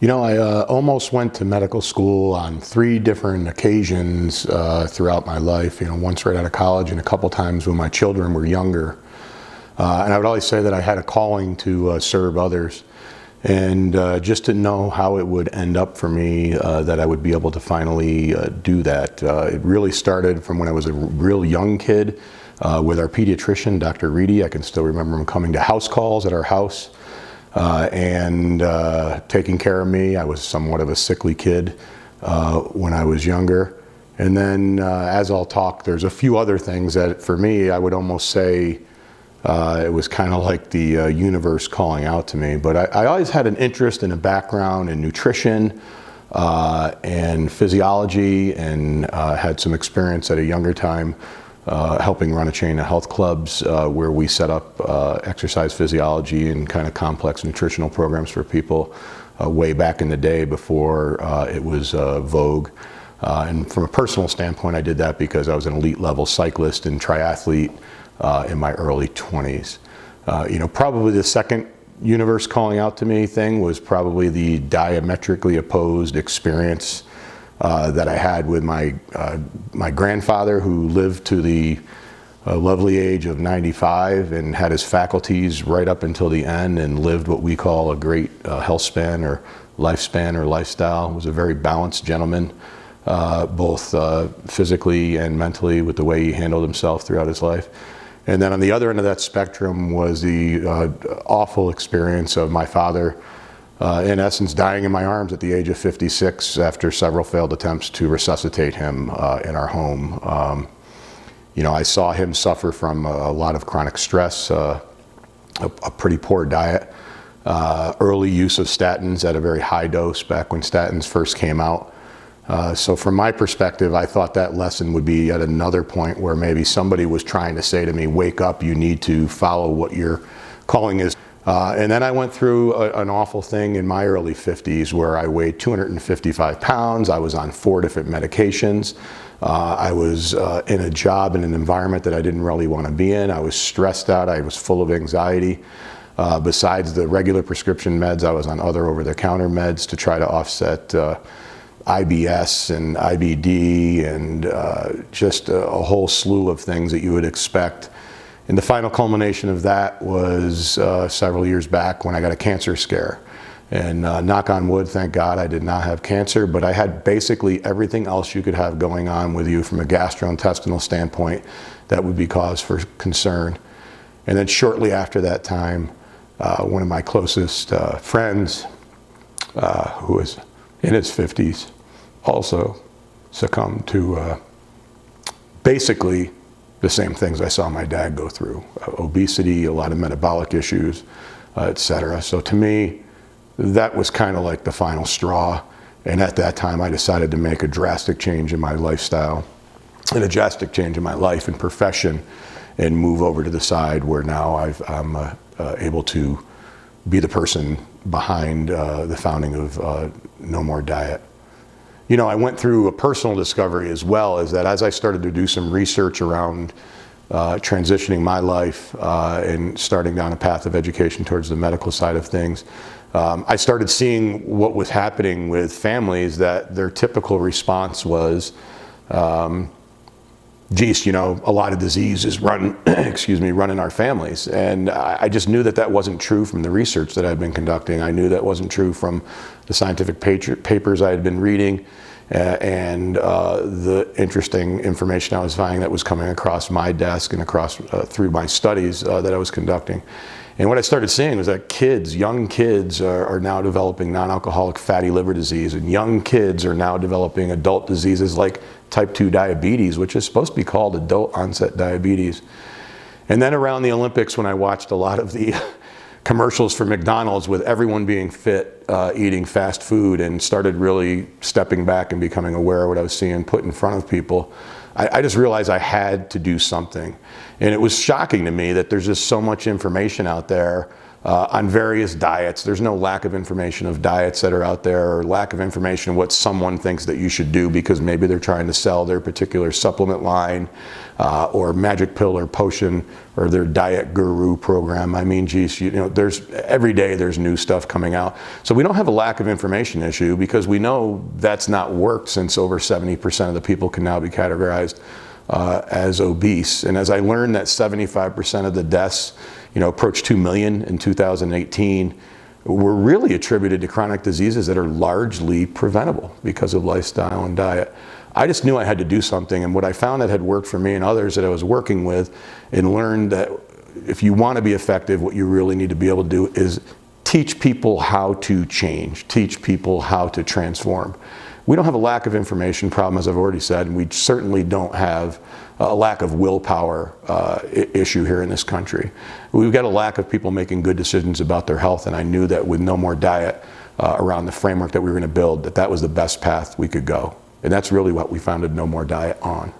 I almost went to medical school on 3 different occasions throughout my life. Once right out of college and a couple times when my children were younger. And I would always say that I had a calling to serve others. And just to know how it would end up for me, that I would be able to finally do that. It really started from when I was a real young kid with our pediatrician, Dr. Reedy. I can still remember him coming to house calls at our house. And taking care of me. I was somewhat of a sickly kid when I was younger. And then as I'll talk, there's a few other things that for me, I would almost say it was kind of like the universe calling out to me. But I always had an interest and a background in nutrition and physiology, and had some experience at a younger time helping run a chain of health clubs where we set up exercise physiology and kind of complex nutritional programs for people way back in the day before it was vogue. And from a personal standpoint, I did that because I was an elite level cyclist and triathlete in my early 20s. Probably the second universe calling out to me thing was probably the diametrically opposed experience that I had with my grandfather, who lived to the lovely age of 95 and had his faculties right up until the end and lived what we call a great health span or lifespan or lifestyle. Was a very balanced gentleman, both physically and mentally, with the way he handled himself throughout his life. And then on the other end of that spectrum was the awful experience of my father, in essence, dying in my arms at the age of 56 after several failed attempts to resuscitate him in our home. I saw him suffer from a lot of chronic stress, a pretty poor diet, early use of statins at a very high dose back when statins first came out. So from my perspective, I thought that lesson would be at another point where maybe somebody was trying to say to me, wake up, you need to follow what your calling is. And then I went through an awful thing in my early 50s where I weighed 255 pounds. I was on 4 different medications. I was in a job in an environment that I didn't really want to be in. I was stressed out. I was full of anxiety. Besides the regular prescription meds, I was on other over-the-counter meds to try to offset IBS and IBD and just a whole slew of things that you would expect. And the final culmination of that was several years back when I got a cancer scare. And knock on wood, thank God I did not have cancer, but I had basically everything else you could have going on with you from a gastrointestinal standpoint that would be cause for concern. And then shortly after that time, one of my closest friends, who was in his 50s, also succumbed to basically the same things I saw my dad go through: obesity, a lot of metabolic issues, etc. So to me, that was kind of like the final straw. And at that time, I decided to make a drastic change in my lifestyle and a drastic change in my life and profession, and move over to the side where now I'm able to be the person behind the founding of No More Diet. I went through a personal discovery as well, is that as I started to do some research around transitioning my life and starting down a path of education towards the medical side of things, I started seeing what was happening with families, that their typical response was, geez, a lot of diseases run in our families. And I just knew that that wasn't true from the research that I'd been conducting. I knew that wasn't true from the scientific papers I had been reading and the interesting information I was finding that was coming across my desk and across through my studies that I was conducting. And what I started seeing was that young kids are now developing non-alcoholic fatty liver disease, and young kids are now developing adult diseases like type 2 diabetes, which is supposed to be called adult onset diabetes. And then around the Olympics, when I watched a lot of the commercials for McDonald's with everyone being fit, eating fast food, and started really stepping back and becoming aware of what I was seeing put in front of people, I just realized I had to do something. And it was shocking to me that there's just so much information out there on various diets. There's no lack of information of diets that are out there, or lack of information of what someone thinks that you should do because maybe they're trying to sell their particular supplement line or magic pill or potion or their diet guru program. I mean, geez, there's every day there's new stuff coming out. So we don't have a lack of information issue because we know that's not worked, since over 70% of the people can now be categorized as obese. And as I learned that 75% of the deaths, approached 2 million in 2018, were really attributed to chronic diseases that are largely preventable because of lifestyle and diet. I just knew I had to do something, and what I found that had worked for me and others that I was working with, and learned that if you want to be effective, what you really need to be able to do is teach people how to change, teach people how to transform. We don't have a lack of information problem, as I've already said, and we certainly don't have a lack of willpower issue here in this country. We've got a lack of people making good decisions about their health, and I knew that with No More Diet around the framework that we were going to build, that was the best path we could go. And that's really what we founded No More Diet on.